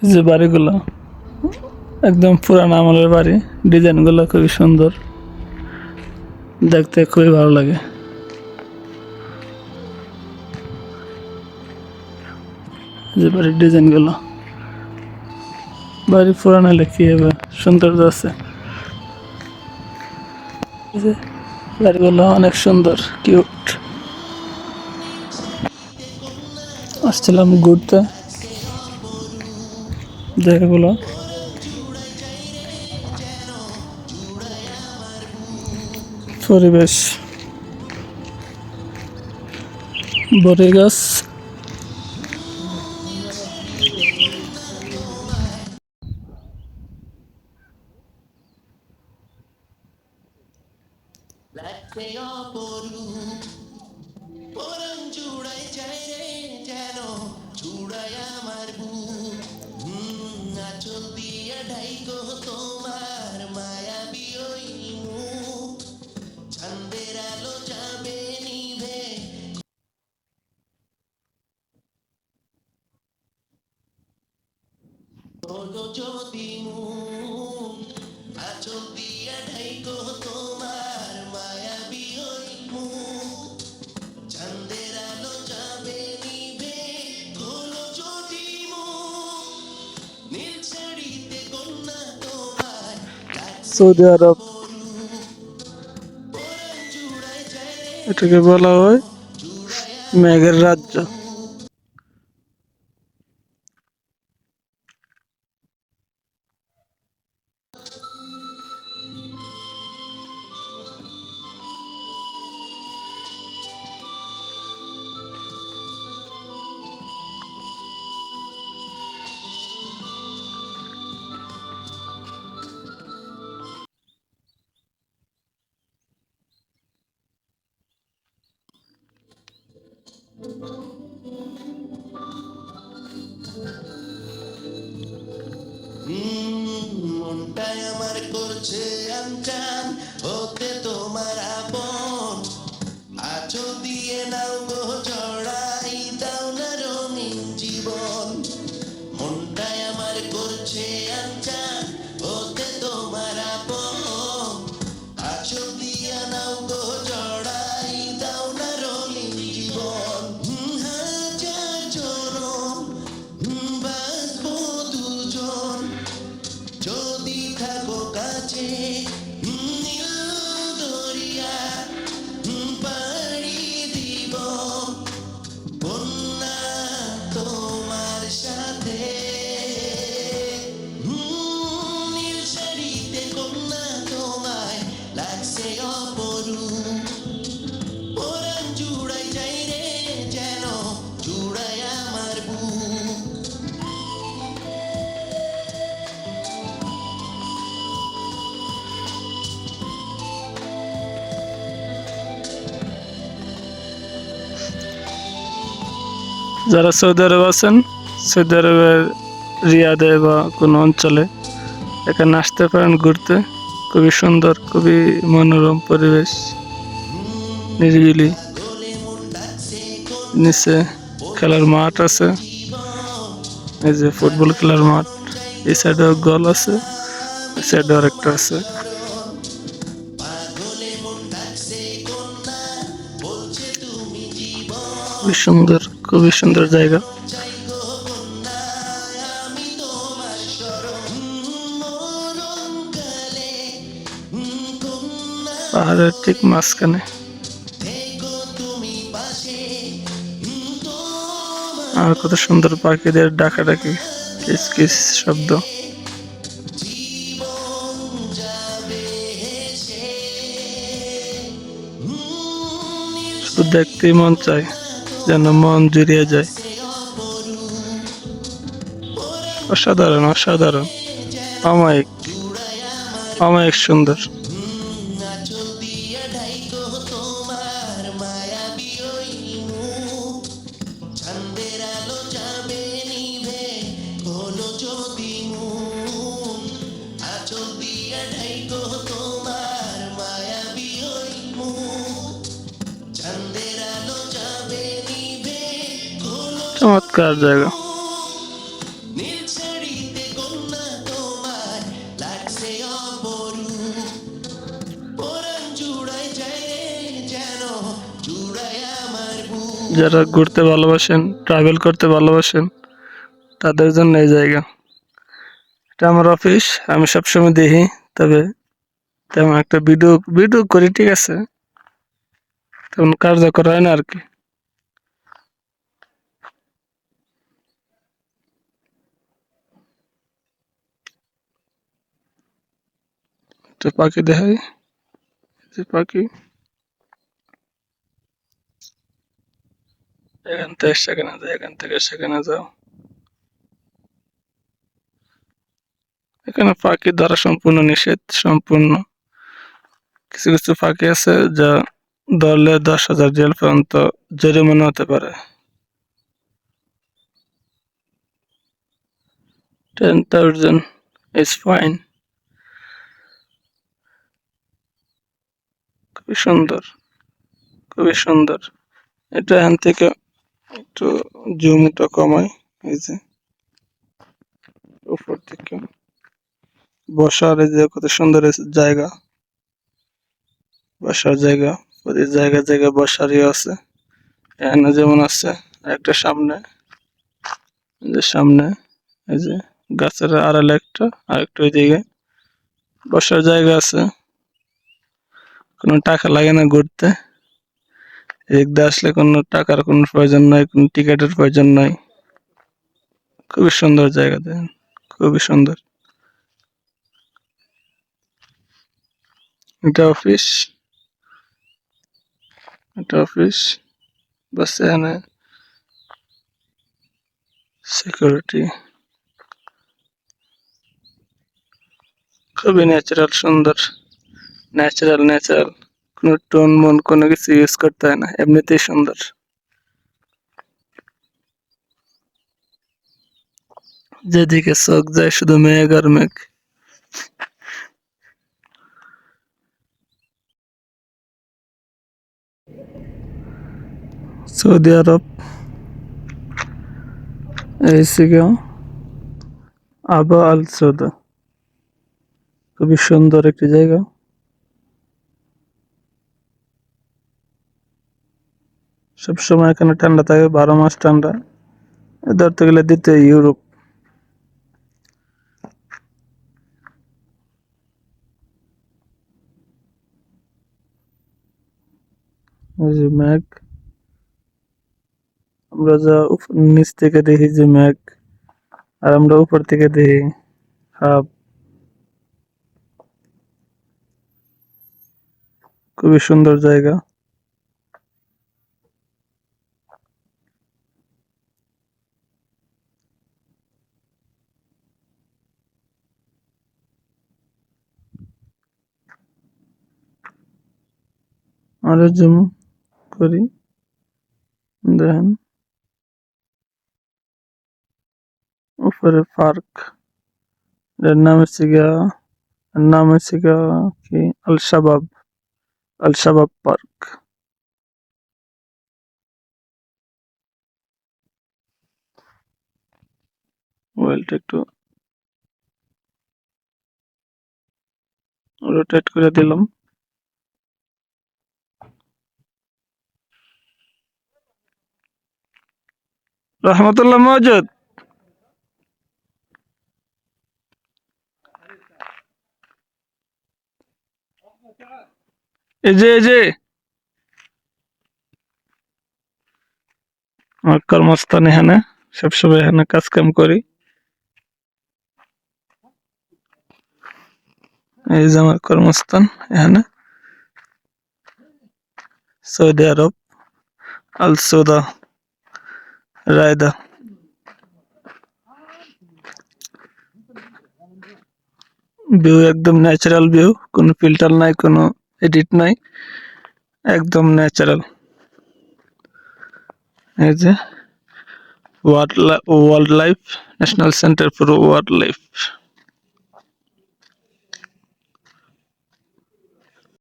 যে বাড়িগুলো একদম পুরানো আমলের বাড়ি, ডিজাইনগুলো খুবই সুন্দর, দেখতে খুবই ভালো লাগে। যে বাড়ির ডিজাইনগুলো, বাড়ি পুরানো হলে কি হবে, সৌন্দর্য আছে। যে বাড়িগুলো অনেক সুন্দর, কিউট। আসছিলাম ঘুরতে, জায়গাগুলো পরিবেশ, বড়ি গাছ, সৌদি আরব এটাকে বলা হয় মেঘের রাজ্য। মনটাই আমার করছে আমচান হতে তোমার আপন আঁচল দিয়ে নাও গো জড়াই দাও না রঙিন জীবন মনটাই আমার করছে আমচান হতে তোমার আপন আঁচল দিয়ে নাও গো জড়াই দাও না রঙিন জীবন হাজার জনম বাঁচবো দুজন যদি থাকো কাছে নীল দরিয়া পাড়ি দিব বন্যা তোমার সাথে নীল শাড়িতে কন্যা তোমায় লাগছে অপরূপ পরাণ জুড়াই যাই রে যেন জুড়াই আমার বুক যারা সৌদি আরব আছেন, সৌদি আরবের রিয়াদে বা কোনো অঞ্চলে এখানে আসতে পারেন ঘুরতে। খুবই সুন্দর, খুবই মনোরম পরিবেশ, নিরিবিলি। নিচে খেলার মাঠ আছে, এই যে ফুটবল খেলার মাঠ। এই সাইডে গোল আছে, এই সাইডে আরেকটা আছে। খুবই সুন্দর, খুবই সুন্দর জায়গা। পাহাড়ের ঠিক মাঝখানে। আর কত সুন্দর পাখিদের ডাকাডাকি, কিচকিচ শব্দ। শুধু দেখতেই মন চায়, যেন মন জুড়িয়ে যায়। অসাধারণ, অসাধারণ, অমায়িক, অমায়িক সুন্দর। চমৎকার জায়গা। যারা ঘুরতে ভালোবাসেন, ট্রাভেল করতে ভালোবাসেন, তাদের জন্য এই জায়গা। এটা আমার অফিস, আমি সবসময় দেখি, তবে তেমন একটা ভিডিও ভিডিও করি, ঠিক আছে, তেমন কার্যকর হয় না আর কি। একটা পাখি দেখাই, যে পাখি এখান থেকে সেখানে যায়, এখান থেকে সেখানে যাও। এখানে পাখি ধরা সম্পূর্ণ নিষেধ, সম্পূর্ণ। কিছু কিছু পাখি আছে যা ধরলে 10,000 জেল পর্যন্ত জরিমানা হতে পারে। 10,000 is fine। খুবই সুন্দর, খুবই সুন্দর। এটা এখান থেকে একটু জুমটা কমাই, এই যে উপর থেকে বসার, এই যে কত সুন্দর জায়গা, বসার জায়গা, প্রতি জায়গায় জায়গায় বসার ইয়ে আছে। এখানে যেমন আছে একটা সামনে, এই যে সামনে, এই যে গাছের আড়ালে একটা, আর একটু ওইদিকে বসার জায়গা আছে। কোনো টাকা লাগে না ঘুরতে, এদিক দিয়ে আসলে কোনো টাকার কোনো প্রয়োজন নাই, কোনো টিকিটের প্রয়োজন নাই। খুবই সুন্দর জায়গা, দেখেন, খুবই সুন্দর। এটা অফিস, এটা অফিস, বাস এখানে সিকিউরিটি। খুবই ন্যাচারাল, সুন্দর, ন্যাচারাল ন্যাচারাল। কোনো টোন মন কোনো কিছু ইউজ করতে হয় না, এমনিতেই সুন্দর। যেদিকে চোখ যায় শুধু মেঘ আর মেঘ। সৌদি আরব, এই সিগাও আবা আল সৌদা, খুবই সুন্দর একটি জায়গা। সবসময় এখানে ঠান্ডা থাকে, 12 মাস ঠান্ডা। ধরতে গেলে দ্বিতীয় ইউরোপ। এই যে মেঘ, আমরা যা নিচ থেকে দেখি যে মেঘ, আর আমরা উপর থেকে দেখি হাব। খুবই সুন্দর জায়গা। আরো জুম করি, দেখেন উপরে পার্ক, এর নাম হচ্ছে গিয়া, এর নাম হচ্ছে গিয়া কি, আল শাবাব, আল শাবাব পার্ক। মোবাইলটা একটু রোটেট করে দিলাম। রহমতুল্লাহ মওজুদ। এই যে আমার কর্মস্থান এখানে, সবসময় এখানে কাজ কাম করি। এই যে আমার কর্মস্থান এখানে, সৌদি আরব, আল সৌদা, রায়দা। ভিউ একদম ন্যাচারাল ভিউ, কোনো ফিল্টার নাই, কোনো এডিট নাই, একদম ন্যাচারাল। এই যে wild life, national centre for wild life.